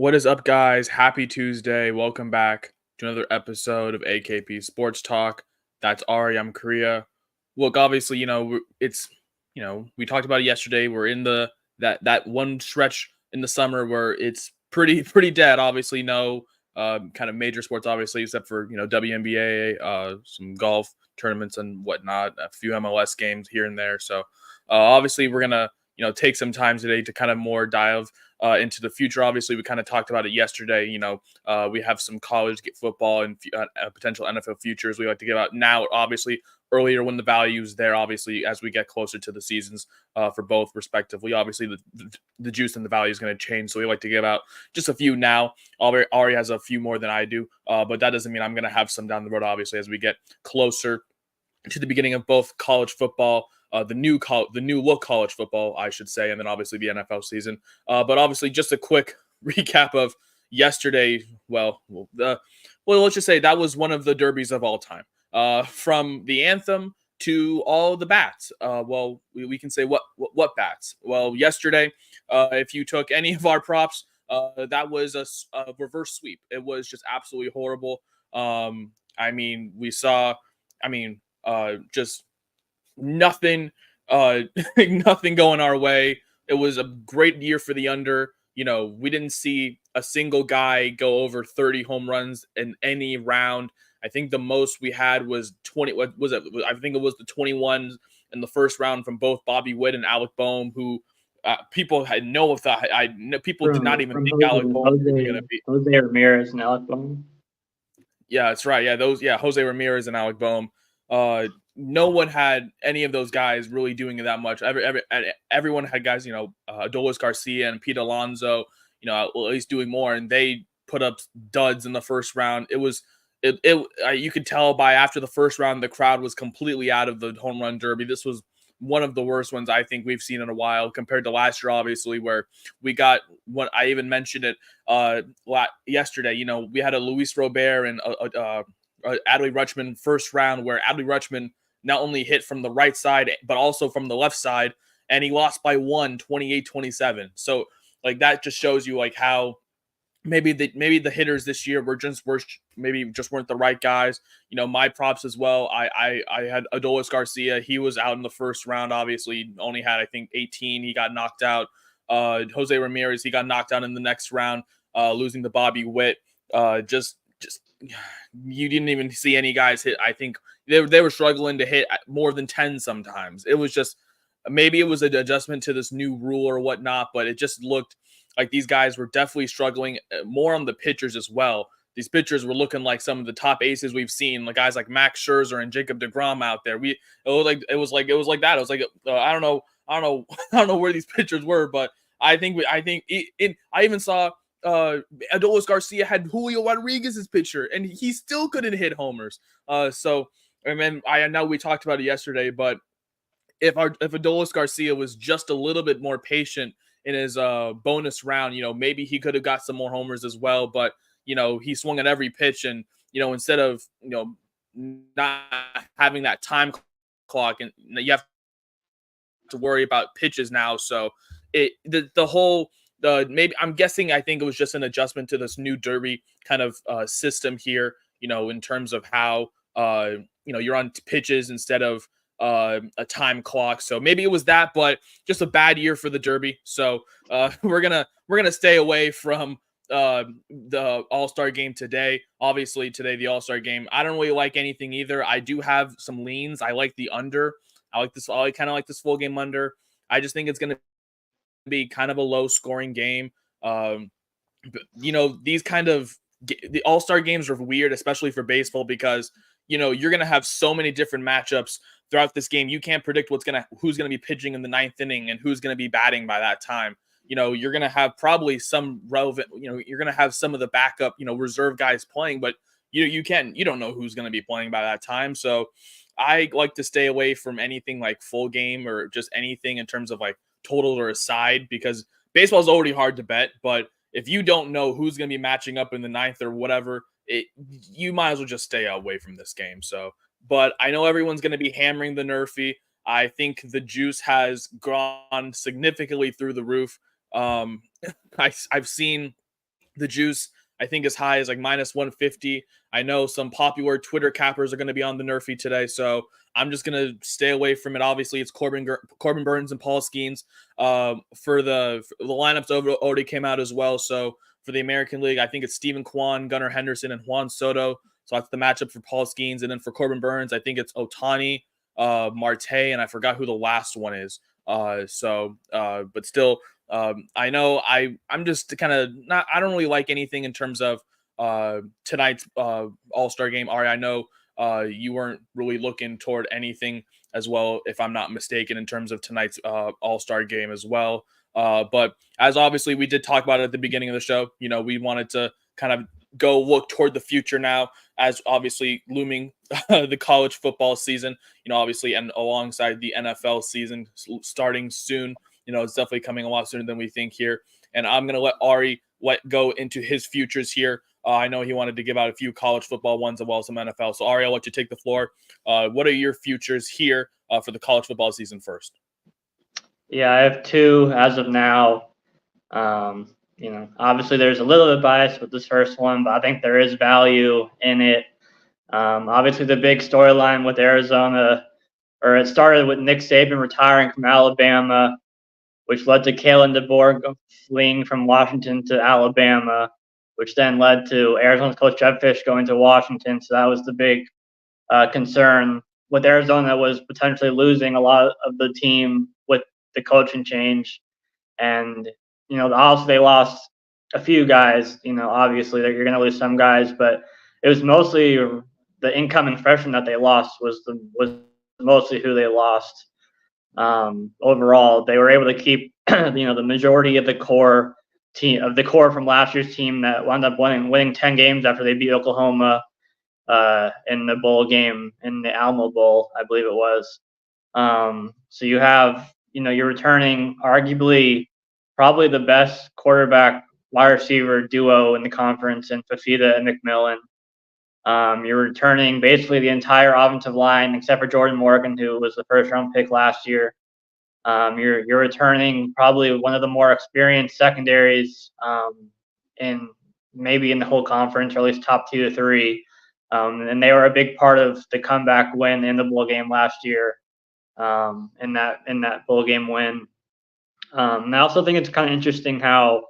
What is up, guys? Happy Tuesday. Welcome back to another episode of AKP Sports Talk. That's Ari. I'm Korea. Look, obviously, we talked about it yesterday. We're in that one stretch in the summer where it's pretty dead. Obviously, no kind of major sports, obviously, except for WNBA, some golf tournaments and whatnot, a few MLS games here and there. So, obviously, we're gonna take some time today to kind of more dive into the future. Obviously, we kind of talked about it yesterday. We have some college football and potential NFL futures we like to give out now. Obviously, earlier when the value is there. Obviously, as we get closer to the seasons for both respectively, obviously the juice and the value is going to change. So we like to give out just a few now. Ari has a few more than I do, but that doesn't mean I'm going to have some down the road. Obviously, as we get closer to the beginning of both college football, the new look college football, I should say, and then obviously the NFL season. But obviously, just a quick recap of yesterday. Let's just say that was one of the derbies of all time. From the anthem to all the bats. We can say what bats. Well, yesterday, if you took any of our props, that was a reverse sweep. It was just absolutely horrible. We saw. Just nothing, nothing going our way. It was a great year for the under. We didn't see a single guy go over 30 home runs in any round. I think the most we had was 20. What was it? I think it was the 21 in the first round from both Bobby Witt and Alec Boehm, who people had no thought. People did not even think Alec Boehm was going to be. Jose Ramirez and Alec Boehm. Yeah, that's right. Yeah, Jose Ramirez and Alec Boehm. No one had any of those guys really doing it that much. Everyone had guys, Adolis Garcia and Pete Alonso, at least doing more, and they put up duds in the first round. You could tell by after the first round, the crowd was completely out of the home run derby. This was one of the worst ones I think we've seen in a while compared to last year, obviously, where we got what I even mentioned it yesterday. We had a Luis Robert and Adley Rutschman first round, where Adley Rutschman not only hit from the right side, but also from the left side, and he lost by 28-27. So that just shows you how maybe the hitters this year weren't the right guys. My props as well. I had Adolis Garcia. He was out in the first round. Obviously, only had I think 18. He got knocked out. Jose Ramirez, he got knocked out in the next round, losing to Bobby Witt. Just you didn't even see any guys hit. I think they were struggling to hit more than 10 sometimes. It was just maybe it was an adjustment to this new rule or whatnot, but it just looked like these guys were definitely struggling more on the pitchers as well. These pitchers were looking like some of the top aces we've seen, like guys like Max Scherzer and Jacob deGrom out there. It was like that. It was like I don't know I don't know where these pitchers were, but I even saw Adolis Garcia had Julio Rodriguez's pitcher, and he still couldn't hit homers. I know we talked about it yesterday, but if Adolis Garcia was just a little bit more patient in his bonus round, maybe he could have got some more homers as well. But he swung at every pitch, and instead of not having that time clock, and you have to worry about pitches now. So maybe I'm guessing I think it was just an adjustment to this new derby kind of system here. In terms of how you're on pitches instead of a time clock. So maybe it was that, but just a bad year for the derby. So we're gonna stay away from the All-Star game today. Obviously today, the All-Star game, I don't really like anything either. I do have some leans. I like the under. I kind of like this full game under. I just think it's going to be kind of a low scoring game. These kind of the All-Star games are weird, especially for baseball, because you're going to have so many different matchups throughout this game. You can't predict who's going to be pitching in the ninth inning and who's going to be batting by that time. You're going to have probably some relevant, you're going to have some of the backup, reserve guys playing, but you don't know who's going to be playing by that time. So I like to stay away from anything like full game or just anything in terms of like total or a side, because baseball is already hard to bet. But if you don't know who's going to be matching up in the ninth or whatever, you might as well just stay away from this game. So, but I know everyone's going to be hammering the Nerfy. I think the juice has gone significantly through the roof. I've seen the juice, I think, as high as like minus 150. I know some popular Twitter cappers are going to be on the Nerfy today, so I'm just going to stay away from it. Obviously, it's Corbin Burns and Paul Skeens. For the lineups already came out as well. So for the American League, I think it's Stephen Kwan, Gunnar Henderson, and Juan Soto. So that's the matchup for Paul Skeens. And then for Corbin Burns, I think it's Otani, Marte, and I forgot who the last one is. But still, I know I'm just kind of not. I don't really like anything in terms of tonight's All-Star game. Ari, I know you weren't really looking toward anything as well, if I'm not mistaken, in terms of tonight's All-Star game as well. But as obviously we did talk about it at the beginning of the show, we wanted to kind of go look toward the future now, as obviously looming the college football season, obviously, and alongside the NFL season starting soon. It's definitely coming a lot sooner than we think here. And I'm going to let Ari go into his futures here. I know he wanted to give out a few college football ones as well as some NFL. So, Ari, I'll let you take the floor. What are your futures here for the college football season first? Yeah, I have two as of now. Obviously there's a little bit of bias with this first one, but I think there is value in it. Obviously the big storyline with Arizona, or it started with Nick Saban retiring from Alabama, which led to Kalen DeBoer fleeing from Washington to Alabama, which then led to Arizona's coach Jeb Fish going to Washington. So that was the big concern with Arizona, was potentially losing a lot of the team with the coaching change. And, also they lost a few guys. Obviously you're going to lose some guys, but it was mostly the incoming freshman that they lost was mostly who they lost. Overall, they were able to keep, the majority of the core from last year's team that wound up winning 10 games after they beat Oklahoma in the bowl game, in the Alamo Bowl, I believe it was. So you have, you're returning arguably probably the best quarterback wide receiver duo in the conference in Fafita and McMillan. You're returning basically the entire offensive line except for Jordan Morgan, who was the first round pick last year. You're returning probably one of the more experienced secondaries in the whole conference, or at least top 2 to 3. And they were a big part of the comeback win in the bowl game last year. In that bowl game win. And I also think it's kind of interesting how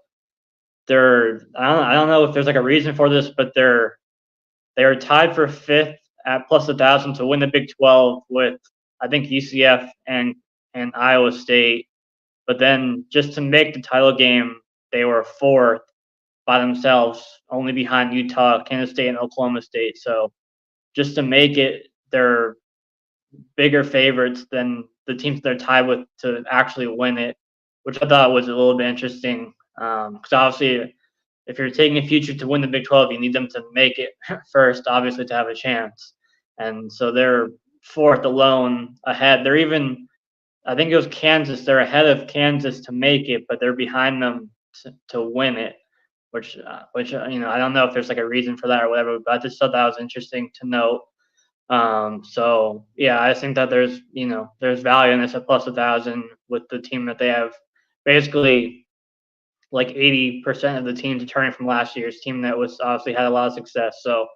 I don't know if there's like a reason for this, but they are tied for 5th at plus 1,000 to win the Big 12 with, I think, UCF and Iowa State. But then just to make the title game, they were 4th by themselves, only behind Utah, Kansas State, and Oklahoma State. So just to make it, they're bigger favorites than the teams they're tied with to actually win it, which I thought was a little bit interesting. Because obviously, if you're taking a future to win the Big 12, you need them to make it first, obviously, to have a chance. And so they're 4th alone ahead. They're even, I think it was Kansas, they're ahead of Kansas to make it, but they're behind them to win it, which I don't know if there's like a reason for that or whatever, but I just thought that was interesting to note. So yeah, I think that there's value in this at plus 1,000 with the team that they have, basically like 80% of the teams returning from last year's team that was obviously had a lot of success. So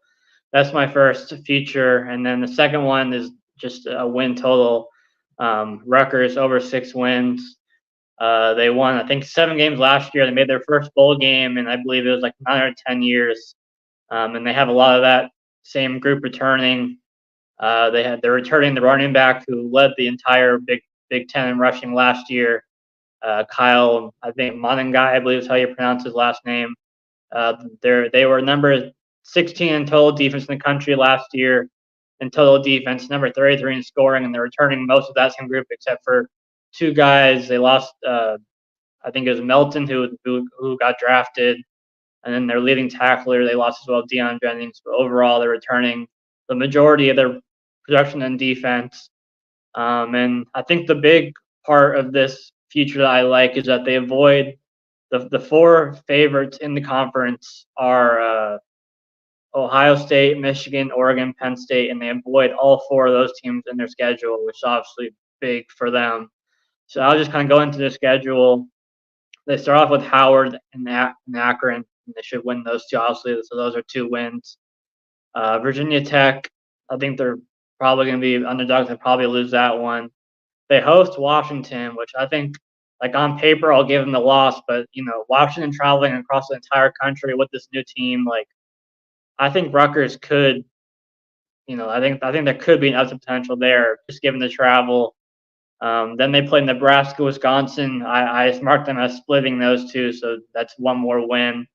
that's my first feature. And then the second one is just a win total. Rutgers over 6 wins. They won, I think, 7 games last year. They made their first bowl game, and I believe it was like 9 or 10 years. And they have a lot of that same group returning. They're returning the running back who led the entire Big Ten in rushing last year. Kyle, I think Monangai, I believe is how you pronounce his last name. They were number 16 in total defense in the country last year in total defense, number 33 in scoring, and they're returning most of that same group except for 2 guys. They lost, I think it was Melton who got drafted, and then their leading tackler they lost as well, Deion Jennings. But overall, they're returning the majority of their production and defense. And I think the big part of this feature that I like is that they avoid the 4 favorites in the conference are Ohio State, Michigan, Oregon, Penn State, and they avoid all 4 of those teams in their schedule, which is obviously big for them. So I'll just kind of go into the schedule. They start off with Howard and Akron. They should win those two, obviously. So those are 2 wins. Virginia Tech, I think they're probably going to be underdogs. They'll probably lose that one. They host Washington, which I think, like on paper, I'll give them the loss. But Washington traveling across the entire country with this new team, like I think Rutgers could. I think there could be an upset potential there, just given the travel. Then they play Nebraska, Wisconsin. I marked them as splitting those two, so that's one more win.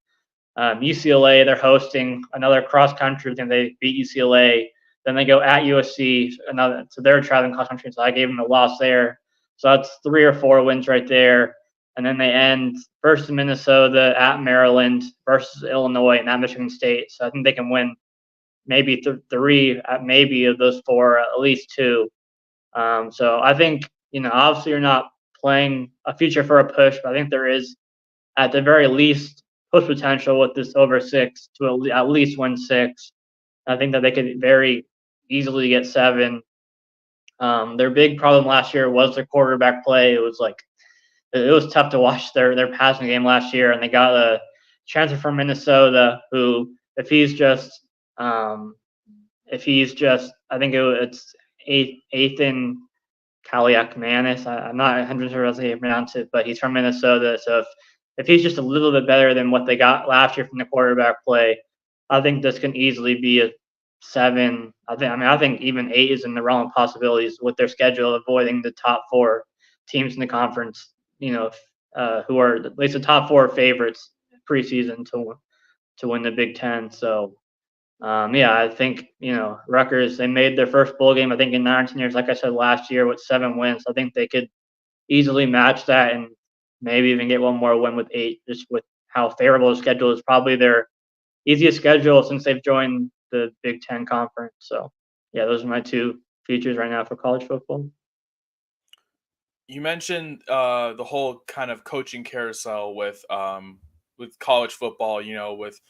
UCLA, they're hosting another cross country, and they beat UCLA. Then they go at USC, so they're traveling cross country. So I gave them a loss there. So that's 3 or 4 wins right there. And then they end versus Minnesota, at Maryland, versus Illinois, and at Michigan State. So I think they can win maybe 3, maybe of those 4, at least 2. So I think obviously you're not playing a future for a push, but I think there is at the very least push potential with this over 6 to at least win 6. I think that they could very easily get 7. Their big problem last year was their quarterback play. It was tough to watch their passing game last year, and they got a transfer from Minnesota who, if he's just, I think it's Ethan Kaliakmanis. I'm not 100% sure how to pronounce it, but he's from Minnesota. So if he's just a little bit better than what they got last year from the quarterback play, I think this can easily be a 7. I think even 8 is in the realm of possibilities with their schedule, avoiding the top 4 teams in the conference. Who are at least the top 4 favorites preseason to win the Big Ten. So. I think Rutgers, they made their first bowl game I think in 19 years, like I said last year, with 7 wins. I think they could easily match that and maybe even get one more win with 8, just with how favorable the schedule is. Probably their easiest schedule since they've joined the Big Ten conference. So those are my 2 features right now for college football. You mentioned the whole kind of coaching carousel with college football, with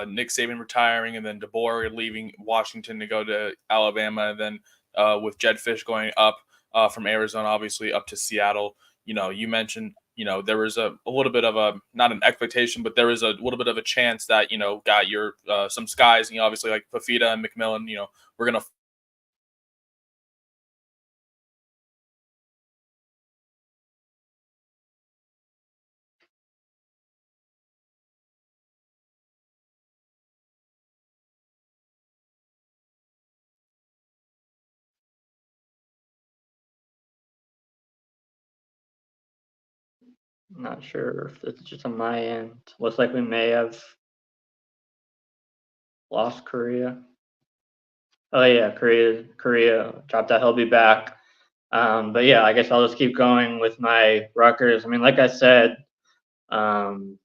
Nick Saban retiring, and then DeBoer leaving Washington to go to Alabama, and then with Jed Fish going up from Arizona, obviously up to Seattle. You mentioned, there was a little bit of a, not an expectation, but there was a little bit of a chance that, got your some skies, obviously like Fafita and McMillan, we're going to I'm not sure if it's just on my end. Looks like we may have lost Korea. Oh yeah, Korea dropped out. He'll be back. But I guess I'll just keep going with my Rutgers. I mean, like I said, starting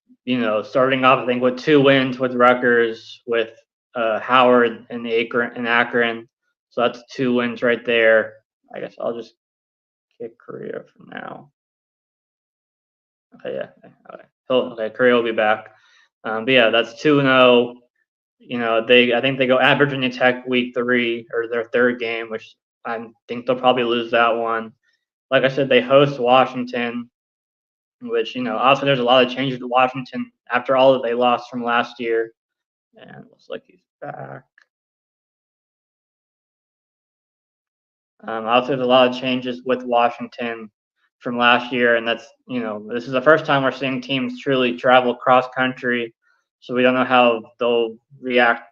off I think with 2 wins with Rutgers, with Howard and Akron. So that's 2 wins right there. I guess I'll just kick Korea for now. Okay, okay, Korea will be back. But that's 2-0. I think they go at Virginia Tech week 3, or their 3rd game, which I think they'll probably lose that one. Like I said, they host Washington, which, also there's a lot of changes to Washington after all that they lost from last year. And looks like he's back. Also, there's a lot of changes with Washington from last year, and that's, this is the first time we're seeing teams truly travel cross country. So we don't know how they'll react,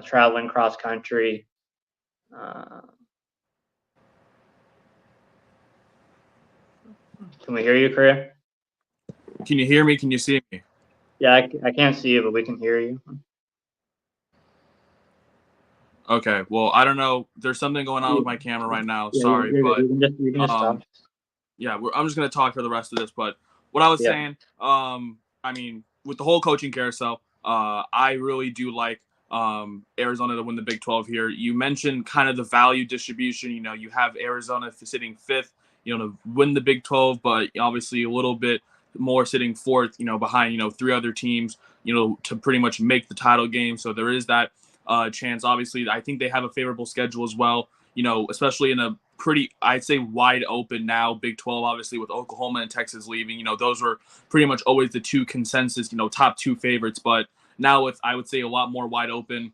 traveling cross country. Can we hear you, Korea? Can you hear me? Can you see me? Yeah, I can't see you, but we can hear you. Okay, well, I don't know. There's something going on with my camera right now. Yeah, Sorry, but you can just stop. I'm just gonna talk for the rest of this. But what I was saying, I mean, with the whole coaching carousel, I really do like Arizona to win the Big 12 here. You mentioned kind of the value distribution. You have Arizona sitting 5th, to win the Big 12, but obviously a little bit more sitting 4th, behind 3 other teams, to pretty much make the title game. So there is that chance. Obviously, I think they have a favorable schedule as well. Especially in a pretty, I'd say, wide open now Big 12, obviously, with Oklahoma and Texas leaving. Those were pretty much always the 2 consensus, top 2 favorites. But Now with, I would say, a lot more wide open.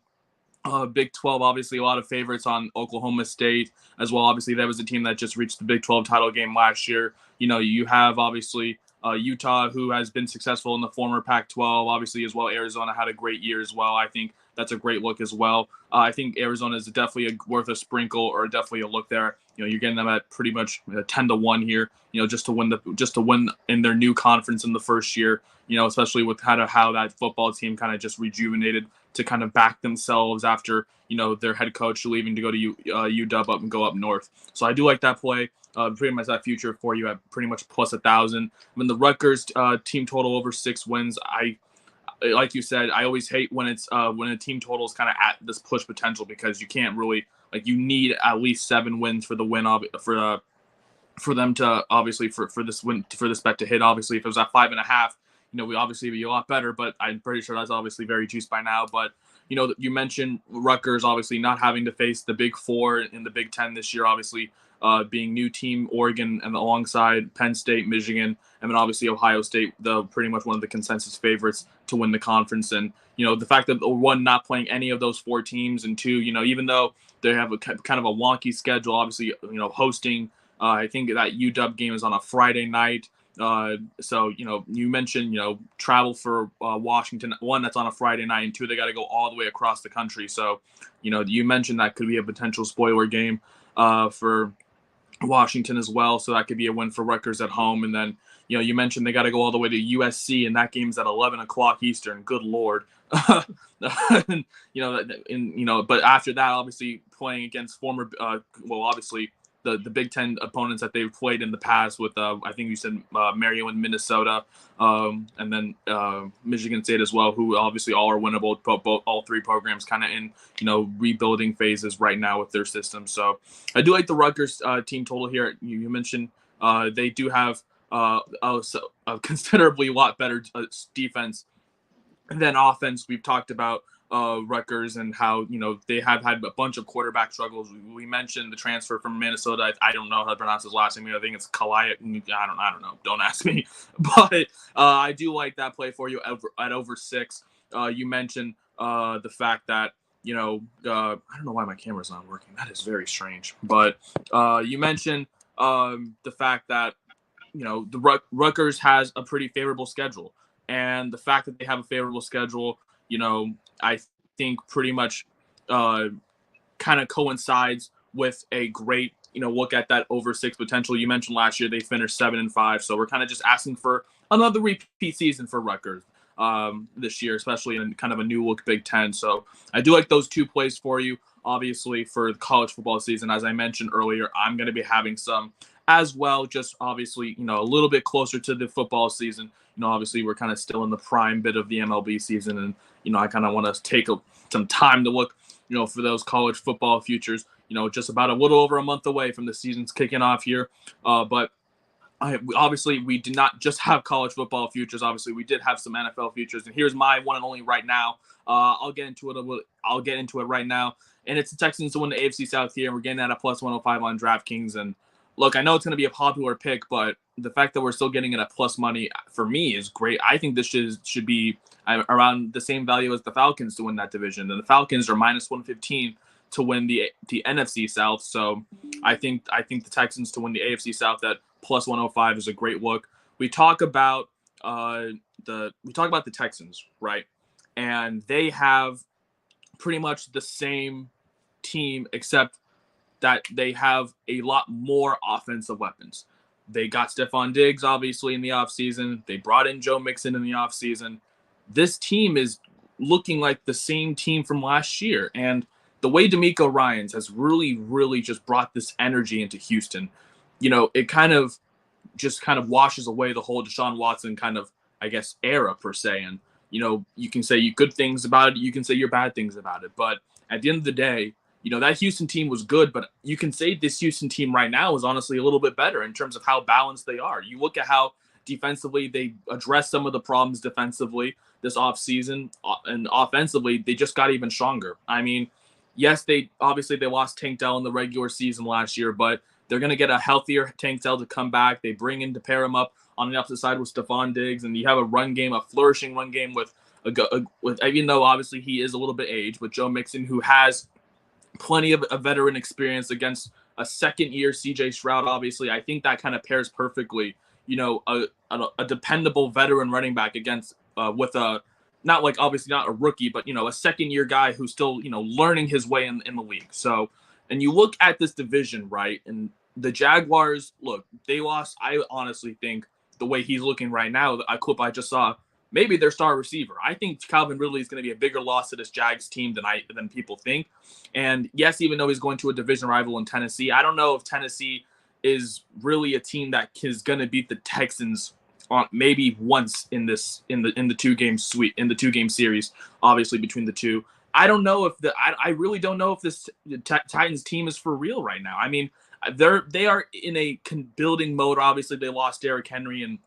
Big 12, obviously, a lot of favorites on Oklahoma State as well. Obviously, that was a team that just reached the Big 12 title game last year. You have, obviously, Utah, who has been successful in the former Pac-12, obviously, as well. Arizona had a great year as well. I think that's a great look as well. I think Arizona is definitely worth a sprinkle or definitely a look there. You're getting them at pretty much 10-1 here. Just to win in their new conference in the first year. Especially with kind of how that football team kind of just rejuvenated to kind of back themselves after their head coach leaving to go to UW up and go up north. So I do like that play. Pretty much that future for you at pretty much plus 1,000. The Rutgers team total over 6 wins. Like you said, I always hate when it's when a team total is kind of at this push potential, because you can't really, you need at least 7 wins for the win for them to obviously for this bet to hit. Obviously, if it was at 5.5, we obviously be a lot better, but I'm pretty sure that's obviously very juiced by now. But you mentioned Rutgers obviously not having to face the Big Four in the Big Ten this year, obviously being new team Oregon and alongside Penn State, Michigan, and then obviously Ohio State, pretty much one of the consensus favorites to win the conference. And the fact that one, not playing any of those 4 teams, and 2, even though they have a kind of a wonky schedule, obviously hosting. I think that UW game is on a Friday night. So, you mentioned, travel for Washington. 1, that's on a Friday night, and 2, they got to go all the way across the country. So, you mentioned that could be a potential spoiler game for Washington as well. So that could be a win for Rutgers at home. And then, you mentioned they got to go all the way to USC, and that game's at 11 o'clock Eastern. Good Lord. And, but after that, obviously playing against former, obviously, the Big Ten opponents that they've played in the past with, I think you said Maryland, Minnesota, and then Michigan State as well, who obviously all are winnable. Both all 3 programs kind of in rebuilding phases right now with their system. So I do like the Rutgers team total here. You mentioned they do have a considerably lot better defense than offense. We've talked about Rutgers and how they have had a bunch of quarterback struggles. We mentioned the transfer from Minnesota. I don't know how to pronounce his last name. I think it's Kalaya. I don't know. Don't ask me. But I do like that play for you at over 6. You mentioned the fact that I don't know why my camera's not working. That is very strange. But you mentioned the fact that the Rutgers has a pretty favorable schedule, and the fact that they have a favorable schedule, I think pretty much kind of coincides with a great, look at that over 6 potential. You mentioned last year they finished 7-5, so we're kind of just asking for another repeat season for Rutgers this year, especially in kind of a new look Big Ten. So I do like those 2 plays for you. Obviously, for the college football season, as I mentioned earlier, I'm going to be having some as well, just obviously, a little bit closer to the football season. Obviously we're kind of still in the prime bit of the MLB season, and I kind of want to take some time to look for those college football futures. Just about a little over a month away from the season's kicking off here, but obviously we did not just have college football futures. Obviously we did have some NFL futures, and here's my one and only right now. I'll get into it right now, and it's the Texans to win the AFC South here, and we're getting at a plus 105 on DraftKings. And look, I know it's going to be a popular pick, but the fact that we're still getting it at plus money for me is great. I think this should be around the same value as the Falcons to win that division. And the Falcons are minus 115 to win the NFC South. So I think the Texans to win the AFC South at plus 105 is a great look. We talk about the Texans, right? And they have pretty much the same team, except that they have a lot more offensive weapons. They got Stephon Diggs, obviously, in the offseason. They brought in Joe Mixon in the offseason. This team is looking like the same team from last year. And the way DeMeco Ryans has really, really just brought this energy into Houston, it kind of washes away the whole Deshaun Watson kind of, I guess, era per se. And, you can say good things about it. You can say your bad things about it. But at the end of the day, that Houston team was good, but you can say this Houston team right now is honestly a little bit better in terms of how balanced they are. You look at how defensively they addressed some of the problems defensively this offseason, and offensively, they just got even stronger. I mean, yes, they lost Tank Dell in the regular season last year, but they're going to get a healthier Tank Dell to come back. They bring in to pair him up on the opposite side with Stephon Diggs, and you have a flourishing run game with even though obviously he is a little bit aged, but Joe Mixon, who has plenty of a veteran experience against a second-year CJ Stroud. Obviously, I think that kind of pairs perfectly. A dependable veteran running back against with a not like obviously not a rookie, but a second-year guy who's still learning his way in the league. So, and you look at this division, right? And the Jaguars, look, they lost. I honestly think the way he's looking right now, a clip I just saw, maybe their star receiver. I think Calvin Ridley is going to be a bigger loss to this Jags team than people think. And yes, even though he's going to a division rival in Tennessee, I don't know if Tennessee is really a team that is going to beat the Texans on maybe once in the 2-game series, obviously between the two. I don't know if I really don't know if this Titans team is for real right now. I mean, they are in a building mode. Obviously, they lost Derrick Henry, and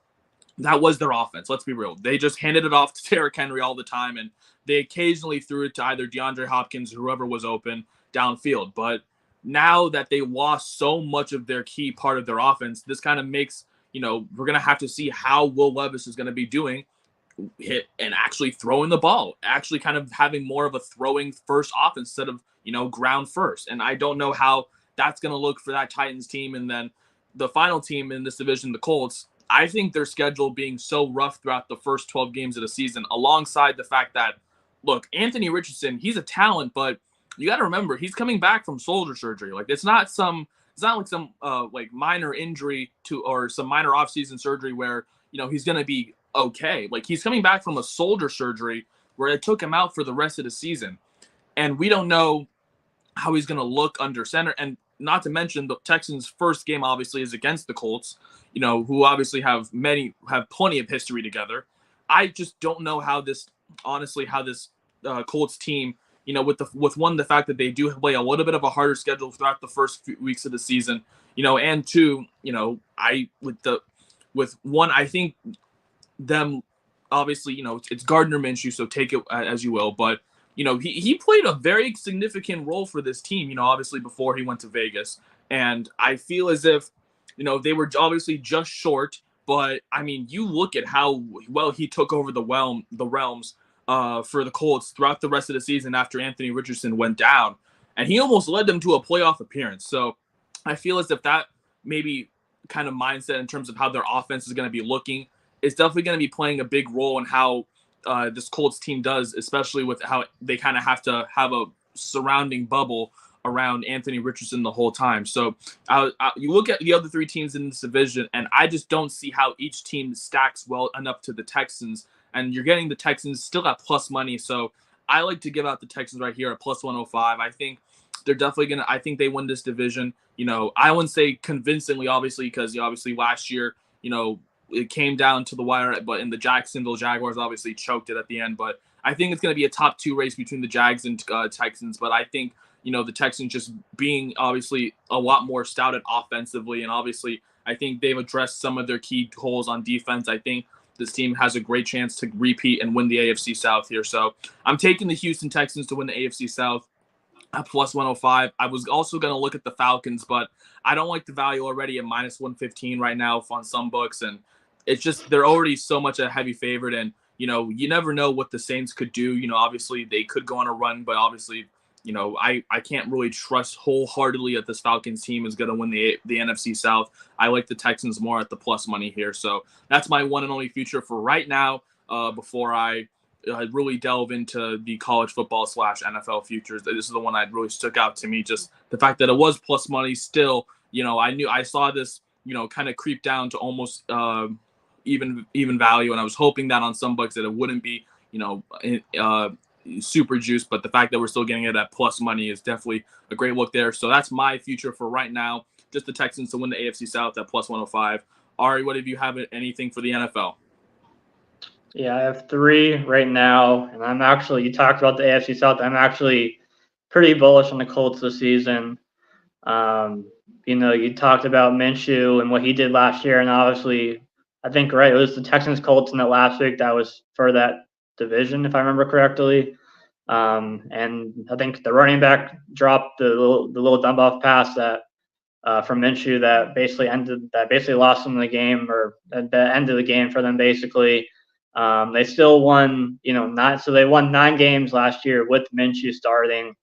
that was their offense. Let's be real. They just handed it off to Derrick Henry all the time, and they occasionally threw it to either DeAndre Hopkins or whoever was open downfield. But now that they lost so much of their key part of their offense, this kind of makes, we're going to have to see how Will Levis is going to be doing hit and actually throwing the ball, actually kind of having more of a throwing first offense instead of, ground first. And I don't know how that's going to look for that Titans team. And then the final team in this division, the Colts, I think their schedule being so rough throughout the first 12 games of the season, alongside the fact that, look, Anthony Richardson, he's a talent, but you got to remember he's coming back from shoulder surgery. Like it's not like some like minor injury or some minor offseason surgery where he's going to be okay. Like he's coming back from a shoulder surgery where it took him out for the rest of the season, and we don't know how he's going to look under center. And not to mention the Texans' first game obviously is against the Colts, who obviously have plenty of history together. I just don't know how this Colts team, with the fact that they do play a little bit of a harder schedule throughout the first few weeks of the season, and two, I think them obviously, it's Gardner Minshew, so take it as you will, but he played a very significant role for this team, obviously before he went to Vegas. And I feel as if, they were obviously just short, but I mean, you look at how well he took over the realms for the Colts throughout the rest of the season after Anthony Richardson went down, and he almost led them to a playoff appearance. So I feel as if that maybe kind of mindset in terms of how their offense is going to be looking is definitely going to be playing a big role in how this Colts team does, especially with how they kind of have to have a surrounding bubble around Anthony Richardson the whole time. So you look at the other three teams in this division, and I just don't see how each team stacks well enough to the Texans. And you're getting the Texans still at plus money. So I like to give out the Texans right here at plus 105. I think they're definitely I think they win this division. I wouldn't say convincingly, obviously, because obviously last year, it came down to the wire, but in the Jacksonville Jaguars obviously choked it at the end. But I think it's going to be a top two race between the Jags and Texans. But I think, the Texans just being obviously a lot more stouted offensively. And obviously, I think they've addressed some of their key holes on defense. I think this team has a great chance to repeat and win the AFC South here. So I'm taking the Houston Texans to win the AFC South at plus 105. I was also going to look at the Falcons, but I don't like the value already at minus 115 right now on some books. And it's just they're already so much a heavy favorite, and you never know what the Saints could do. Obviously they could go on a run, but obviously I can't really trust wholeheartedly that this Falcons team is going to win the NFC South. I like the Texans more at the plus money here, so that's my one and only future for right now. Before I really delve into the college football / NFL futures, this is the one that really stuck out to me. Just the fact that it was plus money still. I saw this kind of creep down to almost even value, and I was hoping that on some books that it wouldn't be super juiced, but the fact that we're still getting it at plus money is definitely a great look there. So that's my future for right now, just the Texans to win the AFC South at plus 105. Ari, what if you have anything for the NFL? Yeah, I have three right now, and you talked about the AFC South. I'm actually pretty bullish on the Colts this season. You talked about Minshew and what he did last year, and obviously, I think, right, it was the Texans Colts in that last week that was for that division, if I remember correctly. And I think the running back dropped the little dump off pass that from Minshew that basically lost them the game, or the end of the game for them basically. They still won, so they won 9 games last year with Minshew starting.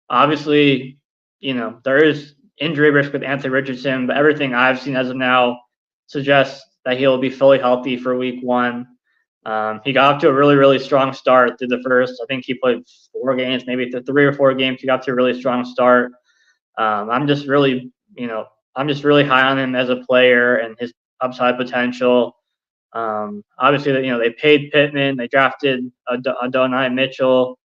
Obviously, there is injury risk with Anthony Richardson, but everything I've seen as of now suggests that he'll be fully healthy for week 1. He got off to a really, really strong start through the first. I think he played 4 games, maybe 3 or 4 games. He got to a really strong start. I'm just really high on him as a player and his upside potential. Obviously, they paid Pittman. They drafted Adonai Mitchell.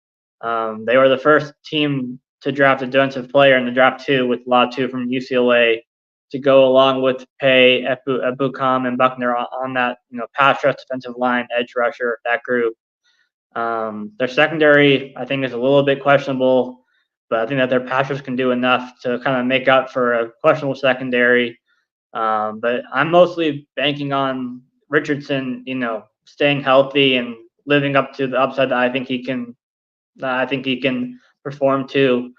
They were the first team to draft a defensive player in the draft 2 with Latu from UCLA to go along with Pay, Ebukam, and Buckner on that pass rush defensive line, edge rusher, that group. Their secondary, I think, is a little bit questionable, but I think that their pass rush can do enough to kind of make up for a questionable secondary. But I'm mostly banking on Richardson, staying healthy and living up to the upside that I think he can perform to.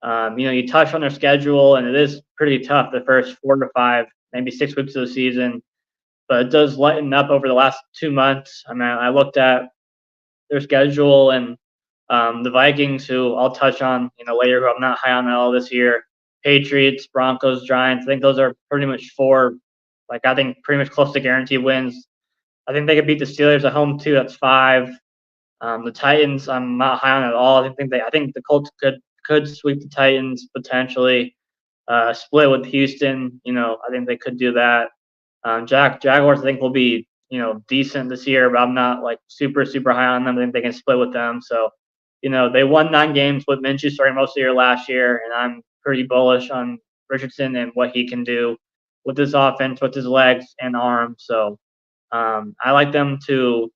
You touch on their schedule, and it is pretty tough the first 4 to 5, maybe 6 weeks of the season, but it does lighten up over the last 2 months. I mean, I looked at their schedule, and the Vikings, who I'll touch on, later, who I'm not high on at all this year, Patriots, Broncos, Giants. I think those are pretty much 4, I think pretty much close to guaranteed wins. I think they could beat the Steelers at home too. That's 5. The Titans, I'm not high on at all. I think the Colts could sweep the Titans potentially. Split with Houston, I think they could do that. Jaguars, I think, will be decent this year, but I'm not super high on them. I think they can split with them. So, they won 9 games with Minshew starting most of the year last year, and I'm pretty bullish on Richardson and what he can do with his offense, with his legs and arms. So, I like them to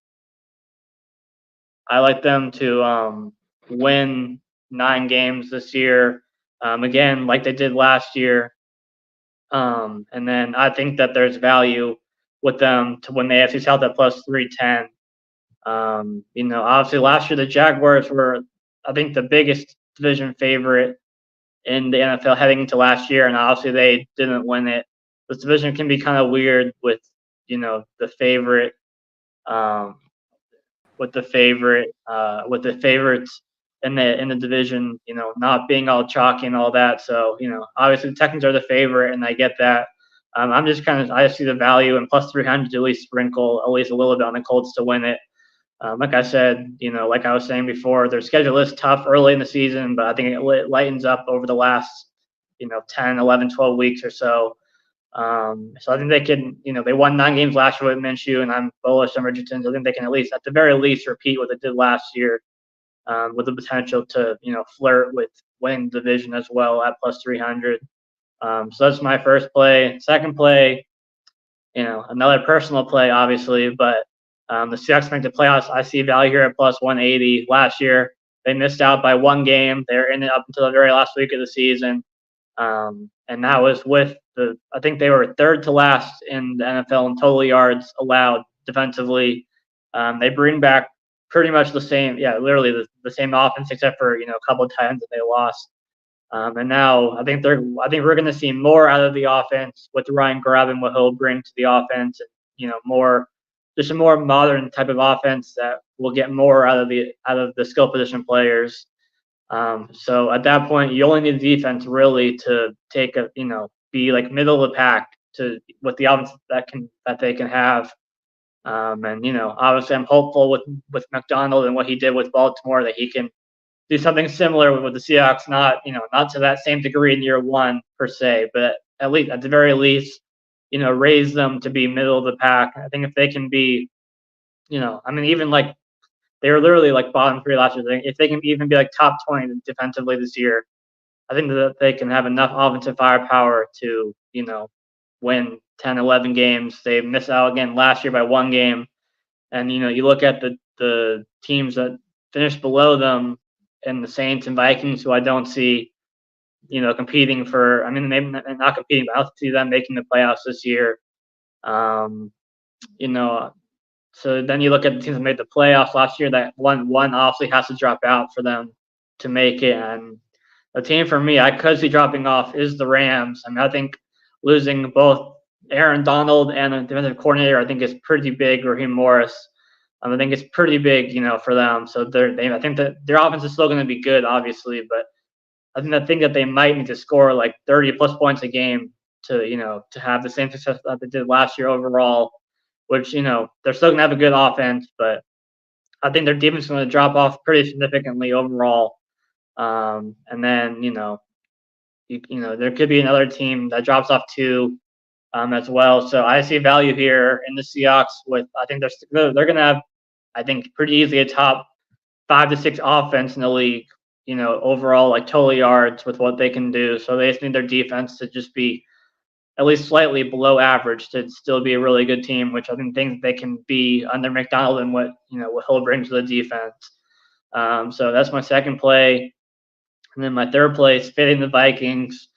win 9 games this year, again, like they did last year. And then I think that there's value with them to win the AFC South at plus 310. Obviously last year the Jaguars were, I think, the biggest division favorite in the NFL heading into last year, and obviously they didn't win it. This division can be kind of weird with, the favorite, with the favorites in the division, not being all chalky and all that. So, obviously the Texans are the favorite, and I get that. I see the value in plus 300 to at least sprinkle at least a little bit on the Colts to win it. Like I said, like I was saying before, their schedule is tough early in the season, but I think it lightens up over the last, 10, 11, 12 weeks or so. So I think they can, they won 9 games last year with Minshew, and I'm bullish on Richardson. So I think they can at the very least, repeat what they did last year, with the potential to, flirt with winning the division as well at plus 300. So that's my first play. Second play, another personal play, obviously, but the Seahawks make the playoffs. I see value here at plus 180. Last year, they missed out by 1 game. They were in it up until the very last week of the season. And that was with I think they were 3rd to last in the NFL in total yards allowed defensively. They bring back pretty much the same, literally the same offense, except for, a couple of times that they lost. And now I think we're going to see more out of the offense with Ryan Grubb and what he'll bring to the offense. And, just a more modern type of offense that will get more out of the skill position players. So at that point, you only need the defense really to be middle of the pack with the offense that they can have. And obviously I'm hopeful with McDonald and what he did with Baltimore that he can do something similar with the Seahawks, not to that same degree in year 1 per se, but at the very least, raise them to be middle of the pack. I think if they can be, even they were literally bottom 3 last year. If they can even be top 20 defensively this year, I think that they can have enough offensive firepower to, win 10, 11 games. They missed out again last year by 1 game. And, you look at the teams that finished below them and the Saints and Vikings, who I don't see, competing for, maybe not competing, but I don't see them making the playoffs this year. So then you look at the teams that made the playoffs last year, that one obviously has to drop out for them to make it. And the team for me I could see dropping off is the Rams. I think losing both Aaron Donald and a defensive coordinator, I think, is pretty big. Raheem Morris. I think it's pretty big, for them. So I think that their offense is still going to be good, obviously, but I think that they might need to score like 30 plus points a game to have the same success that they did last year overall. Which they're still going to have a good offense, but I think their defense is going to drop off pretty significantly overall. And then there could be another team that drops off too, as well. So I see value here in the Seahawks. I think they're going to have, I think, pretty easily a top 5 to 6 offense in the league. Overall, like total yards with what they can do. So they just need their defense to just be at least slightly below average to still be a really good team, which I think they can be under McDonald and what he'll bring to the defense. So that's my second play. And then my third play is fitting the Vikings.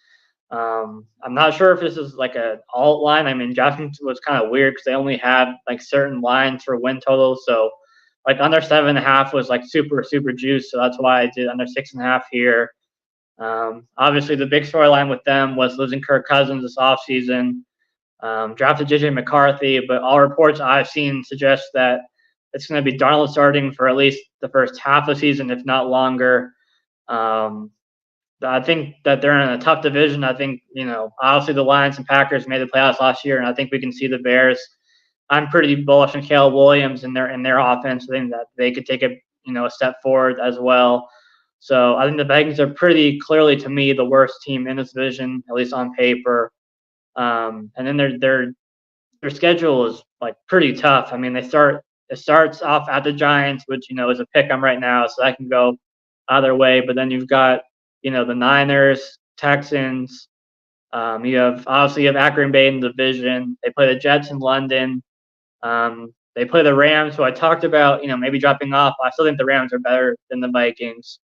I'm not sure if this is like an alt line. I mean, DraftKings was kind of weird because they only had like certain lines for win totals. So like under 7.5 was like super, super juice. So that's why I did under 6.5 here. Obviously, the big storyline with them was losing Kirk Cousins this offseason. Drafted JJ McCarthy, but all reports I've seen suggest that it's going to be Darnold starting for at least the first half of the season, if not longer. I think that they're in a tough division. I think, obviously the Lions and Packers made the playoffs last year, and I think we can see the Bears. I'm pretty bullish on Caleb Williams and their offense. I think that they could take a step forward as well. So I think the Vikings are pretty clearly, to me, the worst team in this division, at least on paper. And then their schedule is like pretty tough. I mean, it starts off at the Giants, which is a pick 'em right now, so that can go either way. But then you've got the Niners, Texans. You have Akron Bay in the division. They play the Jets in London. They play the Rams, who I talked about, maybe dropping off. I still think the Rams are better than the Vikings.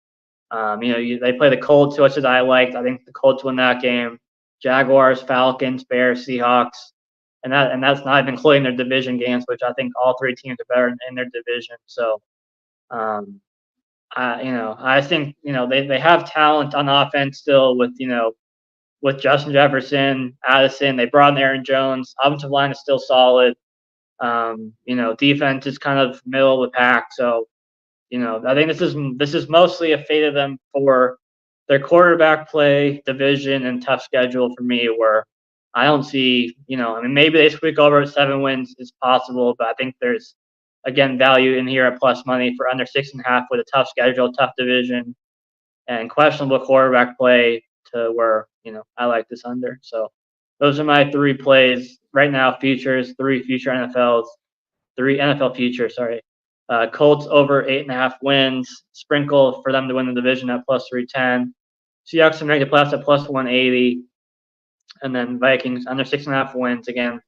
They play the Colts, who I liked. I think the Colts win that game. Jaguars, Falcons, Bears, Seahawks, and that's not even including their division games, which I think all 3 teams are better in their division. So, I think they have talent on offense still with Justin Jefferson, Addison. They brought in Aaron Jones. Offensive line is still solid. Defense is kind of middle of the pack. So, I think this is mostly a fate of them for their quarterback play, division, and tough schedule for me, where I don't see, maybe they squeak over 7 wins is possible, but I think there's, again, value in here at plus money for under 6.5 with a tough schedule, tough division, and questionable quarterback play to where, I like this under. So those are my 3 plays right now, futures, 3 future NFLs, 3 NFL futures, sorry. Colts over 8.5 wins, sprinkle for them to win the division at plus 310. Seahawks to make the playoffs at plus 180. And then Vikings under 6.5 wins. Again,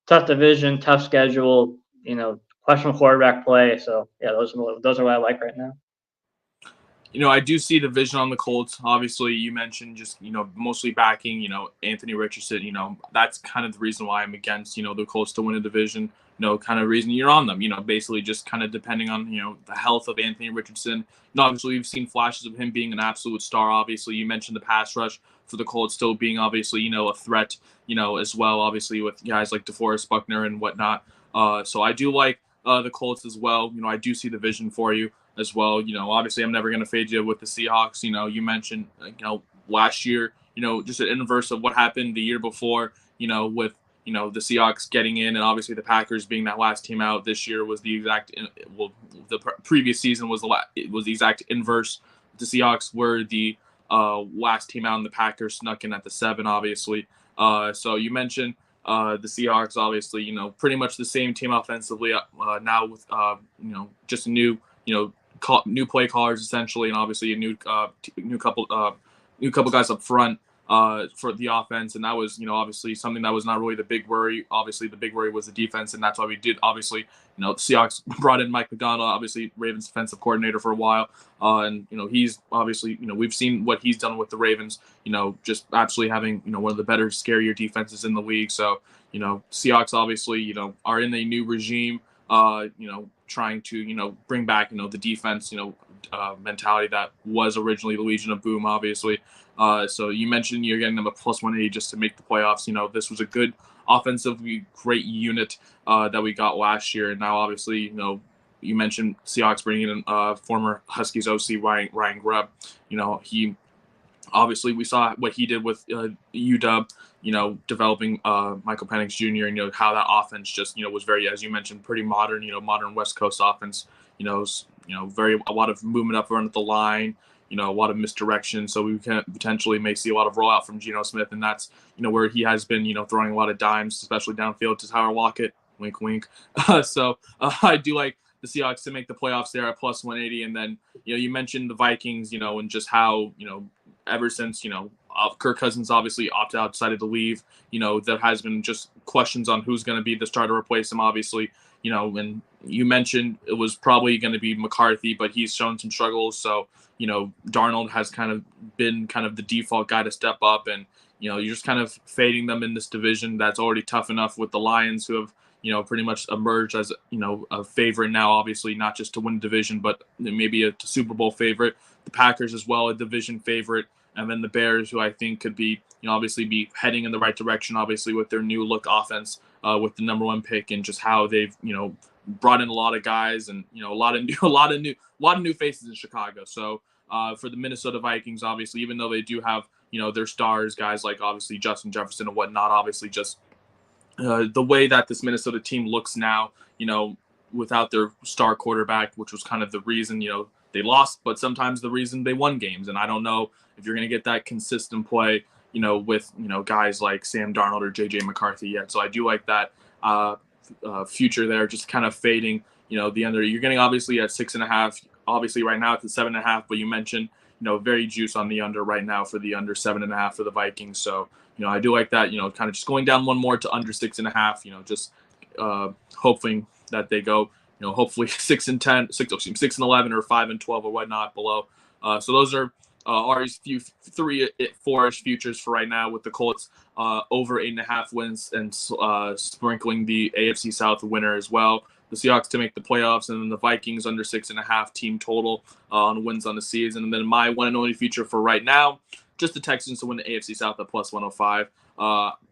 tough division, tough schedule, questionable quarterback play. So, yeah, those are what I like right now. I do see the vision on the Colts. Obviously, you mentioned just, mostly backing, Anthony Richardson. That's kind of the reason why I'm against, the Colts to win a division. Kind of reason you're on them. Basically just kind of depending on, the health of Anthony Richardson. Obviously, we've seen flashes of him being an absolute star. Obviously, you mentioned the pass rush for the Colts still being obviously, a threat, as well, obviously with guys like DeForest Buckner and whatnot. So I do like the Colts as well. I do see the vision for you as well. Obviously I'm never going to fade you with the Seahawks. You mentioned, last year, just an inverse of what happened the year before, with, the Seahawks getting in and obviously the Packers being that last team out. This year was the exact, the previous season was the exact inverse. The Seahawks were the last team out and the Packers snuck in at the 7, obviously. So you mentioned the Seahawks, obviously, pretty much the same team offensively now with, just a new, new play callers essentially, and obviously a new couple guys up front for the offense, and that was obviously something that was not really the big worry. Obviously, the big worry was the defense, and that's why we did. Obviously, the Seahawks brought in Mike McDonald, obviously Ravens defensive coordinator for a while, and he's obviously we've seen what he's done with the Ravens. Just absolutely having one of the better, scarier defenses in the league. So Seahawks obviously are in a new regime. Trying to bring back the defense mentality that was originally the Legion of Boom, obviously. So you mentioned you're getting them a plus 180 just to make the playoffs. This was a good offensively great unit that we got last year, and now obviously you mentioned Seahawks bringing in former Huskies OC Ryan Grubb. He obviously we saw what he did with UW, developing Michael Penix Jr. and how that offense just was very, as you mentioned, pretty modern. Modern West Coast offense. Very a lot of movement up front at the line. A lot of misdirection. So we can potentially may see a lot of rollout from Geno Smith, and that's where he has been throwing a lot of dimes, especially downfield to Tyler Lockett. Wink, wink. So I do like the Seahawks to make the playoffs there at plus 180, and then you mentioned the Vikings, and just how ever since Kirk Cousins obviously opted out, decided to leave. There has been just questions on who's going to be the star to replace him. Obviously, and you mentioned it was probably going to be McCarthy, but he's shown some struggles. So Darnold has kind of been the default guy to step up, and you're just kind of fading them in this division that's already tough enough with the Lions, who have pretty much emerged as a favorite now. Obviously, not just to win the division, but maybe a Super Bowl favorite. The Packers as well, a division favorite. And then the Bears, who I think could be, obviously be heading in the right direction, obviously with their new look offense, with the number 1 pick, and just how they've, brought in a lot of guys and, a lot of new faces in Chicago. So for the Minnesota Vikings, obviously, even though they do have, their stars, guys like obviously Justin Jefferson and whatnot, obviously just the way that this Minnesota team looks now, without their star quarterback, which was kind of the reason, they lost, but sometimes the reason they won games. And I don't know if you're going to get that consistent play, with, guys like Sam Darnold or JJ McCarthy yet. So I do like that future there, just kind of fading, the under. You're getting obviously at 6.5, obviously right now it's at 7.5, but you mentioned, very juice on the under right now for the under 7.5 for the Vikings. So, I do like that, kind of just going down one more to under 6.5, just hoping that they go, hopefully 6-10, 6-11 or 5-12 or whatnot below. So those are our few 4-ish futures for right now, with the Colts over 8.5 wins and sprinkling the AFC South winner as well. The Seahawks to make the playoffs, and then the Vikings under 6.5 team total on wins on the season. And then my one and only future for right now, just the Texans to win the AFC South at plus 105.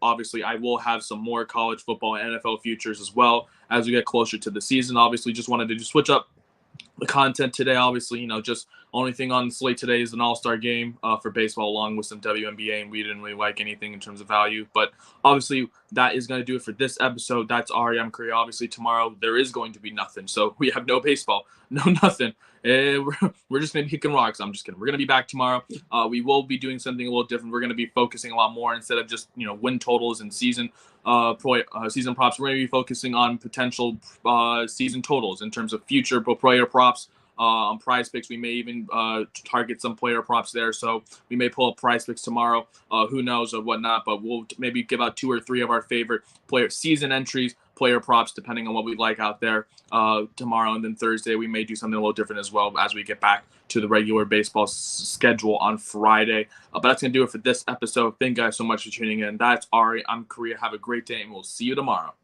Obviously, I will have some more college football and NFL futures as well as we get closer to the season. Obviously, just wanted to switch up the content today. Obviously, just only thing on the slate today is an all-star game for baseball, along with some WNBA, and we didn't really like anything in terms of value. But obviously, that is going to do it for this episode. That's Ari. I'm Korea. Obviously, tomorrow there is going to be nothing, so we have no baseball, no nothing. We're just going to be kicking rocks. I'm just kidding. We're going to be back tomorrow. We will be doing something a little different. We're going to be focusing a lot more, instead of just win totals and season season props. We're going to be focusing on potential season totals in terms of future player props. On Prize Picks, we may even target some player props there. So we may pull up Prize Picks tomorrow. Who knows or whatnot, but we'll maybe give out 2 or 3 of our favorite player season entries, player props, depending on what we like out there tomorrow. And then Thursday, we may do something a little different as well as we get back to the regular baseball schedule on Friday. But that's going to do it for this episode. Thank you guys so much for tuning in. That's Ari. I'm Korea. Have a great day, and we'll see you tomorrow.